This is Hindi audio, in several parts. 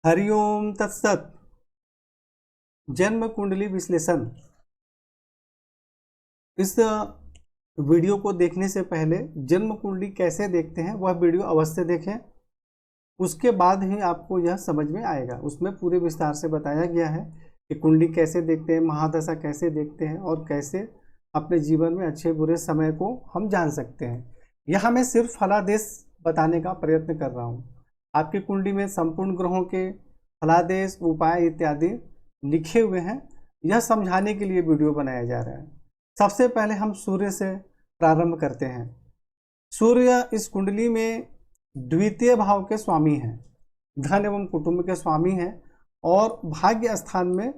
हरिओम तत्सत। जन्म कुंडली विश्लेषण। इस वीडियो को देखने से पहले जन्म कुंडली कैसे देखते हैं वह वीडियो अवश्य देखें। उसके बाद ही आपको यह समझ में आएगा। उसमें पूरे विस्तार से बताया गया है कि कुंडली कैसे देखते हैं, महादशा कैसे देखते हैं और कैसे अपने जीवन में अच्छे बुरे समय को हम जान सकते हैं। यहाँ मैं सिर्फ फलादेश बताने का प्रयत्न कर रहा हूँ। आपकी कुंडली में संपूर्ण ग्रहों के फलादेश, उपाय इत्यादि लिखे हुए हैं। यह समझाने के लिए वीडियो बनाया जा रहा है। सबसे पहले हम सूर्य से प्रारंभ करते हैं। सूर्य इस कुंडली में द्वितीय भाव के स्वामी हैं, धन एवं कुटुंब के स्वामी हैं और भाग्य स्थान में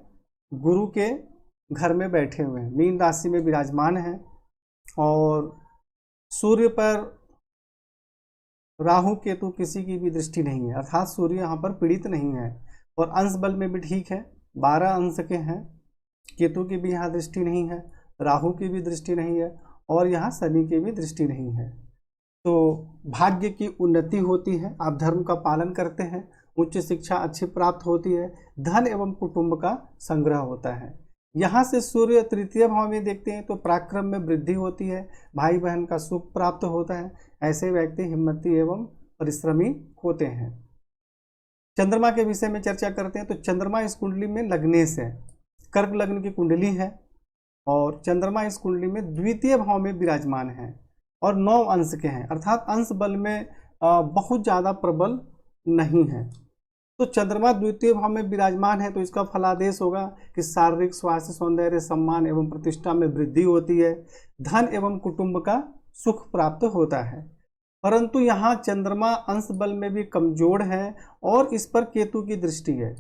गुरु के घर में बैठे हुए हैं, मीन राशि में विराजमान हैं। और सूर्य पर राहु केतु किसी की भी दृष्टि नहीं है, अर्थात सूर्य यहाँ पर पीड़ित नहीं है और अंश बल में भी ठीक है, 12 अंश के हैं। केतु की भी यहाँ दृष्टि नहीं है, राहु की भी दृष्टि नहीं है और यहाँ शनि की भी दृष्टि नहीं है। तो भाग्य की उन्नति होती है, आप धर्म का पालन करते हैं, उच्च शिक्षा अच्छी प्राप्त होती है, धन एवं कुटुंब का संग्रह होता है। यहाँ से सूर्य तृतीय भाव में देखते हैं तो पराक्रम में वृद्धि होती है, भाई बहन का सुख प्राप्त होता है। ऐसे व्यक्ति हिम्मती एवं परिश्रमी होते हैं। चंद्रमा के विषय में चर्चा करते हैं तो चंद्रमा इस कुंडली में लगने से कर्क लग्न की कुंडली है और चंद्रमा इस कुंडली में द्वितीय भाव में विराजमान है और 9 अंश के हैं, अर्थात अंश बल में बहुत ज़्यादा प्रबल नहीं है। तो चंद्रमा द्वितीय भाव में विराजमान है तो इसका फलादेश होगा कि शारीरिक स्वास्थ्य, सौंदर्य, सम्मान एवं प्रतिष्ठा में वृद्धि होती है, धन एवं कुटुंब का सुख प्राप्त होता है। परंतु यहाँ चंद्रमा अंश बल में भी कमजोर है और इस पर केतु की दृष्टि है।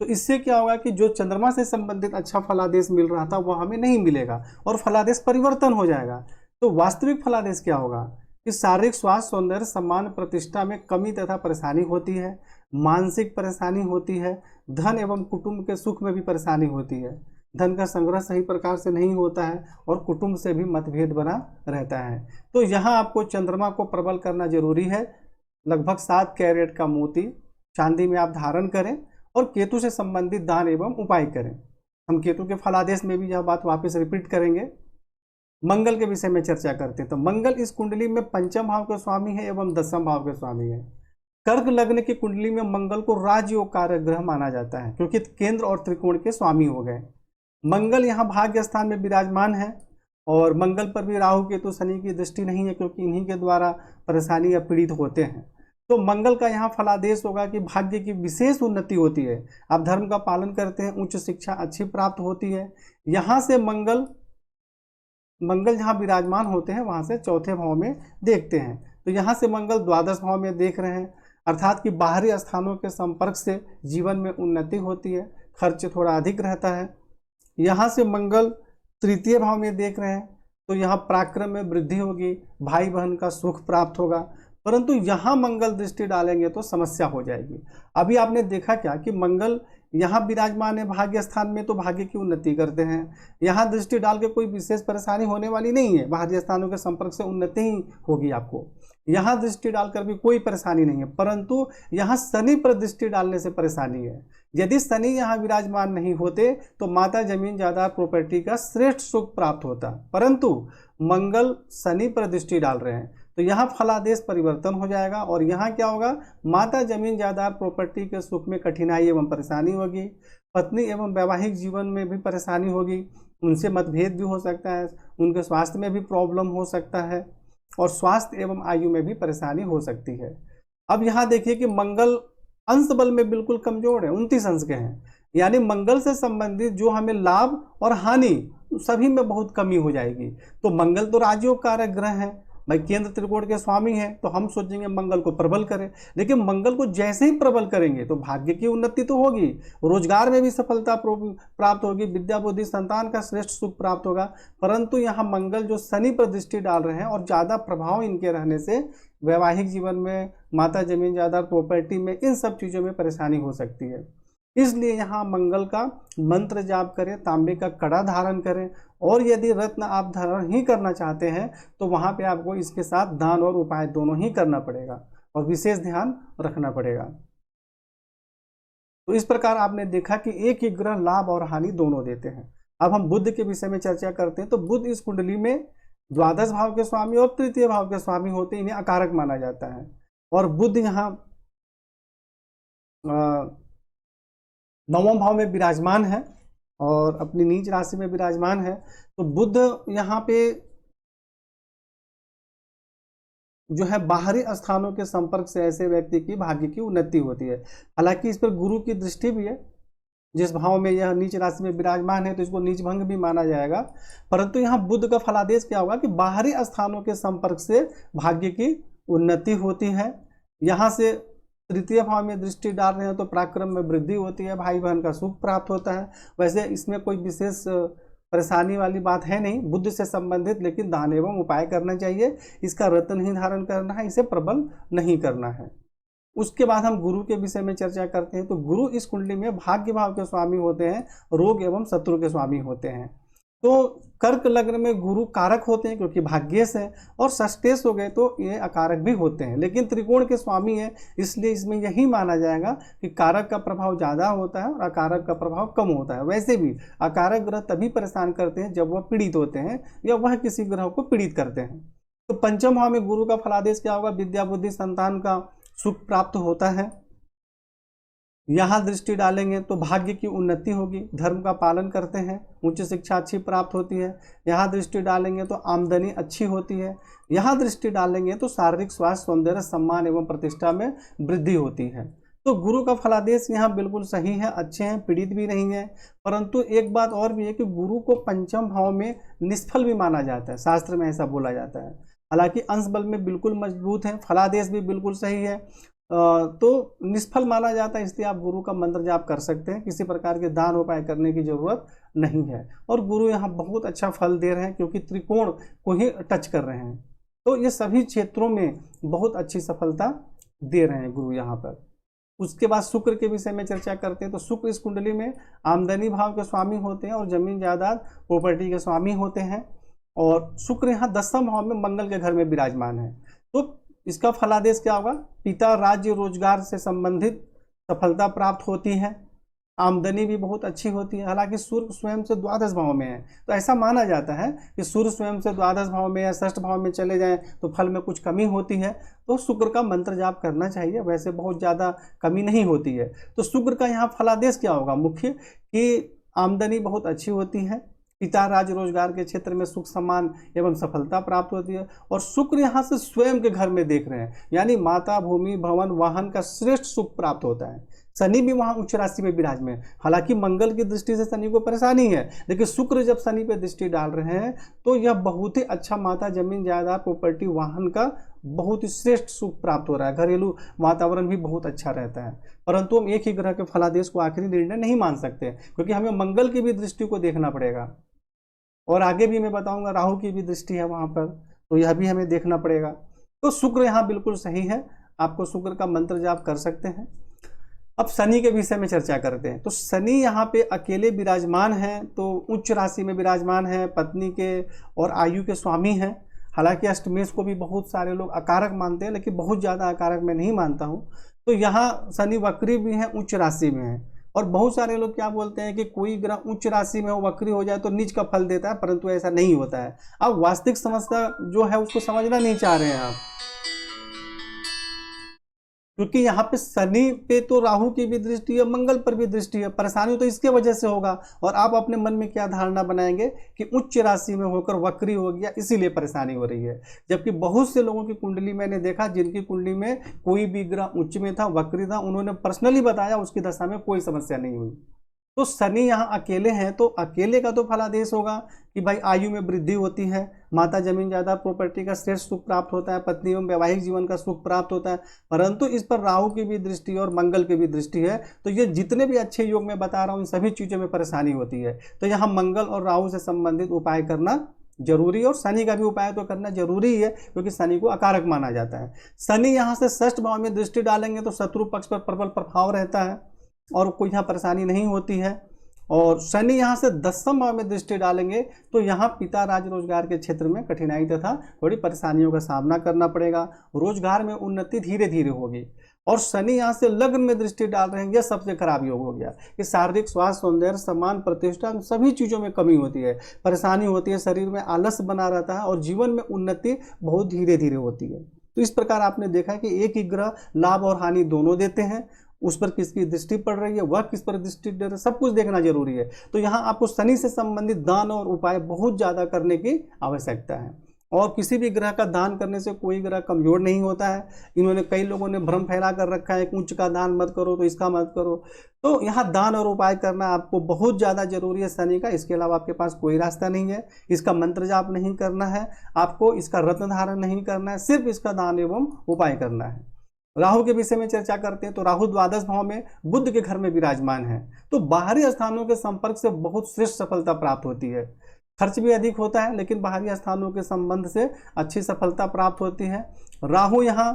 तो इससे क्या होगा कि जो चंद्रमा से संबंधित अच्छा फलादेश मिल रहा था वह हमें नहीं मिलेगा और फलादेश परिवर्तन हो जाएगा। तो वास्तविक फलादेश क्या होगा कि शारीरिक स्वास्थ्य, सौंदर्य, सम्मान, प्रतिष्ठा में कमी तथा परेशानी होती है, मानसिक परेशानी होती है, धन एवं कुटुंब के सुख में भी परेशानी होती है, धन का संग्रह सही प्रकार से नहीं होता है और कुटुंब से भी मतभेद बना रहता है। तो यहाँ आपको चंद्रमा को प्रबल करना जरूरी है। लगभग 7 कैरेट का मोती चांदी में आप धारण करें और केतु से संबंधित दान एवं उपाय करें। हम केतु के फलादेश में भी यह बात वापस रिपीट करेंगे। मंगल के विषय में चर्चा करते हैं तो मंगल इस कुंडली में पंचम भाव के स्वामी है एवं दसम भाव के स्वामी है। कर्क लग्न की कुंडली में मंगल को राजयोग कारक ग्रह माना जाता है क्योंकि केंद्र और त्रिकोण के स्वामी हो गए। मंगल यहाँ भाग्य स्थान में विराजमान है और मंगल पर भी राहु केतु शनि की दृष्टि नहीं है क्योंकि इन्हीं के द्वारा परेशानी या पीड़ित होते हैं। तो मंगल का यहाँ फलादेश होगा कि भाग्य की विशेष उन्नति होती है, आप धर्म का पालन करते हैं, उच्च शिक्षा अच्छी प्राप्त होती है। यहाँ से मंगल जहाँ विराजमान होते हैं वहाँ से चौथे भाव में देखते हैं तो यहाँ से मंगल द्वादश भाव में देख रहे हैं, अर्थात कि बाहरी स्थानों के संपर्क से जीवन में उन्नति होती है, खर्च थोड़ा अधिक रहता है। यहाँ से मंगल तृतीय भाव में देख रहे हैं तो यहाँ पराक्रम में वृद्धि होगी, भाई बहन का सुख प्राप्त होगा। परंतु यहाँ मंगल दृष्टि डालेंगे तो समस्या हो जाएगी। अभी आपने देखा क्या कि मंगल यहाँ विराजमान है भाग्य स्थान में तो भाग्य की उन्नति करते हैं, यहाँ दृष्टि डाल के कोई विशेष परेशानी होने वाली नहीं है, बाहरी स्थानों के संपर्क से उन्नति ही होगी आपको। यहाँ दृष्टि डालकर भी कोई परेशानी नहीं है, परंतु यहाँ शनि पर दृष्टि डालने से परेशानी है। यदि शनि यहाँ विराजमान नहीं होते तो माता, जमीन, जायदाद, प्रॉपर्टी का श्रेष्ठ सुख प्राप्त होता, परंतु मंगल शनि पर दृष्टि डाल रहे हैं तो यहाँ फलादेश परिवर्तन हो जाएगा और यहाँ क्या होगा, माता, जमीन, जायदाद, प्रॉपर्टी के सुख में कठिनाई एवं परेशानी होगी, पत्नी एवं वैवाहिक जीवन में भी परेशानी होगी, उनसे मतभेद भी हो सकता है, उनके स्वास्थ्य में भी प्रॉब्लम हो सकता है और स्वास्थ्य एवं आयु में भी परेशानी हो सकती है। अब यहाँ देखिए कि मंगल अंश बल में बिल्कुल कमजोर है, 29 अंश के हैं, यानी मंगल से संबंधित जो हमें लाभ और हानि सभी में बहुत कमी हो जाएगी। तो मंगल तो राजयोग कारक ग्रह है भाई, केंद्र त्रिकोण के स्वामी है, तो हम सोचेंगे मंगल को प्रबल करें, लेकिन मंगल को जैसे ही प्रबल करेंगे तो भाग्य की उन्नति तो होगी, रोजगार में भी सफलता प्राप्त होगी, विद्या बुद्धि संतान का श्रेष्ठ सुख प्राप्त होगा। परंतु यहाँ मंगल जो शनि पर दृष्टि डाल रहे हैं और ज़्यादा प्रभाव इनके रहने से वैवाहिक जीवन में, माता, जमीन, जायदाद, प्रॉपर्टी में, इन सब चीज़ों में परेशानी हो सकती है। इसलिए यहाँ मंगल का मंत्र जाप करें, तांबे का कड़ा धारण करें और यदि रत्न आप धारण ही करना चाहते हैं तो वहाँ पे आपको इसके साथ दान और उपाय दोनों ही करना पड़ेगा और विशेष ध्यान रखना पड़ेगा। तो इस प्रकार आपने देखा कि एक ही ग्रह लाभ और हानि दोनों देते हैं। अब हम बुध के विषय में चर्चा करते हैं। तो बुध इस कुंडली में द्वादश भाव के स्वामी और तृतीय भाव के स्वामी होते हैं, इन्हें अकारक माना जाता है। और बुध यहाँ नवम भाव में विराजमान है और अपनी नीच राशि में विराजमान है। तो बुध यहाँ पे जो है बाहरी स्थानों के संपर्क से ऐसे व्यक्ति की भाग्य की उन्नति होती है। हालांकि इस पर गुरु की दृष्टि भी है, जिस भाव में यह नीच राशि में विराजमान है तो इसको नीच भंग भी माना जाएगा। परंतु यहाँ बुध का फलादेश क्या होगा कि बाहरी स्थानों के संपर्क से भाग्य की उन्नति होती है। यहाँ से तृतीय भाव में दृष्टि डाल रहे हैं तो पराक्रम में वृद्धि होती है, भाई बहन का सुख प्राप्त होता है। वैसे इसमें कोई विशेष परेशानी वाली बात है नहीं बुद्ध से संबंधित, लेकिन दान एवं उपाय करना चाहिए। इसका रत्न ही धारण करना है, इसे प्रबल नहीं करना है। उसके बाद हम गुरु के विषय में चर्चा करते हैं। तो गुरु इस कुंडली में भाग्य भाव के स्वामी होते हैं, रोग एवं शत्रु के स्वामी होते हैं। तो कर्क लग्न में गुरु कारक होते हैं क्योंकि भाग्येश है, और षष्ठेश हो गए तो ये अकारक भी होते हैं, लेकिन त्रिकोण के स्वामी है, इसलिए इसमें यही माना जाएगा कि कारक का प्रभाव ज़्यादा होता है और अकारक का प्रभाव कम होता है। वैसे भी अकारक ग्रह तभी परेशान करते हैं जब वह पीड़ित होते हैं या वह किसी ग्रह को पीड़ित करते हैं। तो पंचम भाव में गुरु का फलादेश क्या होगा? विद्या बुद्धि संतान का सुख प्राप्त होता है। यहाँ दृष्टि डालेंगे तो भाग्य की उन्नति होगी, धर्म का पालन करते हैं, उच्च शिक्षा अच्छी प्राप्त होती है। यहाँ दृष्टि डालेंगे तो आमदनी अच्छी होती है। यहाँ दृष्टि डालेंगे तो शारीरिक स्वास्थ्य, सौंदर्य, सम्मान एवं प्रतिष्ठा में वृद्धि होती है। तो गुरु का फलादेश यहाँ बिल्कुल सही है, अच्छे हैं, पीड़ित भी नहीं है। परंतु एक बात और भी है कि गुरु को पंचम भाव में निष्फल भी माना जाता है, शास्त्र में ऐसा बोला जाता है। हालांकि अंश बल में बिल्कुल मजबूत है, फलादेश भी बिल्कुल सही है, तो निष्फल माना जाता है। इसलिए आप गुरु का मंत्र जाप कर सकते हैं, किसी प्रकार के दान उपाय करने की जरूरत नहीं है। और गुरु यहाँ बहुत अच्छा फल दे रहे हैं क्योंकि त्रिकोण को ही टच कर रहे हैं, तो ये सभी क्षेत्रों में बहुत अच्छी सफलता दे रहे हैं गुरु यहाँ पर। उसके बाद शुक्र के विषय में चर्चा करते हैं। तो शुक्र इस कुंडली में आमदनी भाव के स्वामी होते हैं और जमीन जायदाद प्रॉपर्टी के स्वामी होते हैं। और शुक्र यहाँ 10वें भाव में मंगल के घर में विराजमान है। तो इसका फलादेश क्या होगा? पिता राज्य रोजगार से संबंधित सफलता प्राप्त होती है, आमदनी भी बहुत अच्छी होती है। हालांकि सूर्य स्वयं से द्वादश भाव में है, तो ऐसा माना जाता है कि सूर्य स्वयं से द्वादश भाव में या षष्ठ भाव में चले जाएं तो फल में कुछ कमी होती है, तो शुक्र का मंत्र जाप करना चाहिए। वैसे बहुत ज़्यादा कमी नहीं होती है। तो शुक्र का यहाँ फलादेश क्या होगा? मुख्य कि आमदनी बहुत अच्छी होती है, पिता राज रोजगार के क्षेत्र में सुख सम्मान एवं सफलता प्राप्त होती है। और शुक्र यहाँ से स्वयं के घर में देख रहे हैं, यानी माता, भूमि, भवन, वाहन का श्रेष्ठ सुख प्राप्त होता है। शनि भी वहाँ उच्च राशि में विराजमान है। हालांकि मंगल की दृष्टि से शनि को परेशानी है, लेकिन शुक्र जब शनि पे दृष्टि डाल रहे हैं तो यह बहुत ही अच्छा माता, जमीन जायदाद, प्रॉपर्टी, वाहन का बहुत ही श्रेष्ठ सुख प्राप्त हो रहा है। घरेलू वातावरण भी बहुत अच्छा रहता है। परंतु हम एक ही ग्रह के फलादेश को आखिरी निर्णय नहीं मान सकते, क्योंकि हमें मंगल की भी दृष्टि को देखना पड़ेगा। और आगे भी मैं बताऊंगा राहु की भी दृष्टि है वहां पर, तो यह भी हमें देखना पड़ेगा। तो शुक्र यहाँ बिल्कुल सही है, आपको शुक्र का मंत्र जाप कर सकते हैं। अब शनि के विषय में चर्चा करते हैं। तो शनि यहाँ पे अकेले विराजमान हैं, तो उच्च राशि में विराजमान है, पत्नी के और आयु के स्वामी हैं। हालांकि अष्टमेश को भी बहुत सारे लोग अकारक मानते हैं, लेकिन बहुत ज़्यादा अकारक मैं नहीं मानता हूँ। तो यहाँ शनि वक्री भी हैं, उच्च राशि में है। और बहुत सारे लोग क्या बोलते हैं कि कोई ग्रह उच्च राशि में हो, वक्री हो जाए तो नीच का फल देता है, परंतु ऐसा नहीं होता है। अब वास्तविक समस्या जो है उसको समझना नहीं चाह रहे हैं आप, क्योंकि यहाँ पे शनि पे तो राहु की भी दृष्टि है, मंगल पर भी दृष्टि है। परेशानी तो इसके वजह से होगा। और आप अपने मन में क्या धारणा बनाएंगे कि उच्च राशि में होकर वक्री हो गया, इसीलिए परेशानी हो रही है। जबकि बहुत से लोगों की कुंडली मैंने देखा जिनकी कुंडली में कोई भी ग्रह उच्च में था, वक्री था, उन्होंने पर्सनली बताया उसकी दशा में कोई समस्या नहीं हुई। तो शनि यहाँ अकेले हैं, तो अकेले का तो फलादेश होगा कि भाई आयु में वृद्धि होती है, माता, जमीन जायदाद, प्रॉपर्टी का श्रेष्ठ सुख प्राप्त होता है, पत्नी एवं वैवाहिक जीवन का सुख प्राप्त होता है। परंतु इस पर राहु की भी दृष्टि और मंगल की भी दृष्टि है, तो ये जितने भी अच्छे योग मैं बता रहा हूँ इन सभी चीज़ों में परेशानी होती है। तो यहाँ मंगल और राहु से संबंधित उपाय करना जरूरी, और शनि का भी उपाय तो करना जरूरी है, क्योंकि शनि को अकारक माना जाता है। शनि यहाँ से षष्ठ भाव में दृष्टि डालेंगे तो शत्रु पक्ष पर प्रबल प्रभाव रहता है और कोई यहाँ परेशानी नहीं होती है। और शनि यहाँ से 10वें भाव में दृष्टि डालेंगे तो यहाँ पिता राज रोजगार के क्षेत्र में कठिनाई तथा थोड़ी परेशानियों का सामना करना पड़ेगा। रोजगार में उन्नति धीरे धीरे होगी। और शनि यहाँ से लग्न में दृष्टि डाल रहे हैं, यह सबसे खराब योग हो गया कि शारीरिक स्वास्थ्य, सौंदर्य, सम्मान, प्रतिष्ठा, सभी चीज़ों में कमी होती है, परेशानी होती है, शरीर में आलस बना रहता है और जीवन में उन्नति बहुत धीरे धीरे होती है। तो इस प्रकार आपने देखा कि एक ही ग्रह लाभ और हानि दोनों देते हैं, उस पर किसकी दृष्टि पड़ रही है, वह किस पर दृष्टि दे रहा है, सब कुछ देखना जरूरी है। तो यहाँ आपको शनि से संबंधित दान और उपाय बहुत ज़्यादा करने की आवश्यकता है। और किसी भी ग्रह का दान करने से कोई ग्रह कमजोर नहीं होता है। इन्होंने कई लोगों ने भ्रम फैला कर रखा है, उच्च का दान मत करो तो इसका मत करो। तो यहाँ दान और उपाय करना आपको बहुत ज़्यादा जरूरी है शनि का। इसके अलावा आपके पास कोई रास्ता नहीं है। इसका मंत्र जाप नहीं करना है आपको, इसका रत्न धारण नहीं करना है, सिर्फ इसका दान एवं उपाय करना है। राहु के विषय में चर्चा करते हैं तो राहु द्वादश भाव में बुध के घर में विराजमान है। तो बाहरी स्थानों के संपर्क से बहुत श्रेष्ठ सफलता प्राप्त होती है। खर्च भी अधिक होता है लेकिन बाहरी स्थानों के संबंध से अच्छी सफलता प्राप्त होती है। राहु यहाँ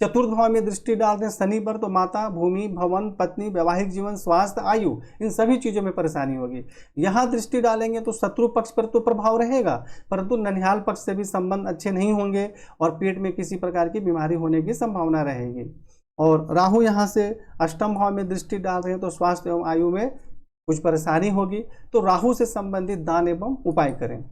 चतुर्थ भाव में दृष्टि डालते हैं शनि पर, तो माता, भूमि, भवन, पत्नी, वैवाहिक जीवन, स्वास्थ्य, आयु, इन सभी चीज़ों में परेशानी होगी। यहाँ दृष्टि डालेंगे तो शत्रु पक्ष पर तो प्रभाव रहेगा, परंतु ननिहाल पक्ष से भी संबंध अच्छे नहीं होंगे और पेट में किसी प्रकार की बीमारी होने की संभावना रहेगी। और राहु यहाँ से अष्टम भाव में दृष्टि डाल रहे हैं तो स्वास्थ्य एवं आयु में कुछ परेशानी होगी। तो राहु से संबंधित दान एवं उपाय करें।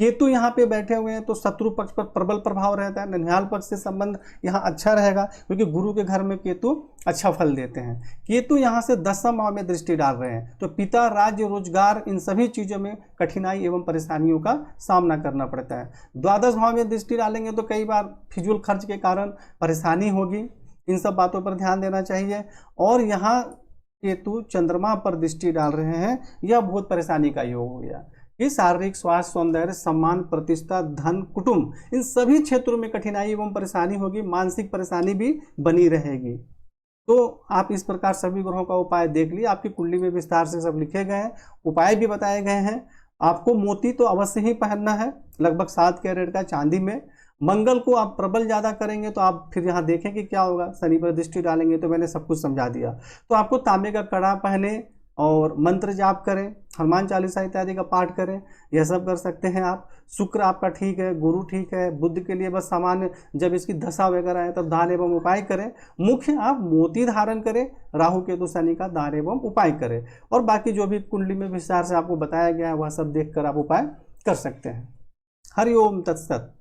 केतु यहाँ पे बैठे हुए हैं तो शत्रु पक्ष पर प्रबल प्रभाव रहता है। ननिहाल पक्ष से संबंध यहाँ अच्छा रहेगा क्योंकि गुरु के घर में केतु अच्छा फल देते हैं। केतु यहाँ से दसम भाव में दृष्टि डाल रहे हैं तो पिता, राज्य, रोजगार, इन सभी चीज़ों में कठिनाई एवं परेशानियों का सामना करना पड़ता है। द्वादश भाव में दृष्टि डालेंगे तो कई बार फिजूल खर्च के कारण परेशानी होगी, इन सब बातों पर ध्यान देना चाहिए। और यहाँ केतु चंद्रमा पर दृष्टि डाल रहे हैं, यह बहुत परेशानी का योग हो गया। ये शारीरिक स्वास्थ्य, सौंदर्य, सम्मान, प्रतिष्ठा, धन, कुटुंब, इन सभी क्षेत्रों में कठिनाई एवं परेशानी होगी, मानसिक परेशानी भी बनी रहेगी। तो आप इस प्रकार सभी ग्रहों का उपाय देख लिए। आपकी कुंडली में विस्तार से सब लिखे गए हैं, उपाय भी बताए गए हैं। आपको मोती तो अवश्य ही पहनना है, लगभग 7 कैरेट का चांदी में। मंगल को आप प्रबल ज़्यादा करेंगे तो आप फिर यहाँ देखें कि क्या होगा, शनि पर दृष्टि डालेंगे तो मैंने सब कुछ समझा दिया। तो आपको तांबे का कड़ा पहने और मंत्र जाप करें, हनुमान चालीसा इत्यादि का पाठ करें, यह सब कर सकते हैं आप। शुक्र आपका ठीक है, गुरु ठीक है। बुध के लिए बस सामान्य जब इसकी दशा वगैरह है तब दान एवं उपाय करें। मुख्य आप मोती धारण करें, राहु केतु शनि का दान एवं उपाय करें। और बाकी जो भी कुंडली में विस्तार से आपको बताया गया है वह सब देखकर आप उपाय कर सकते हैं। हरि ओम तत्सत।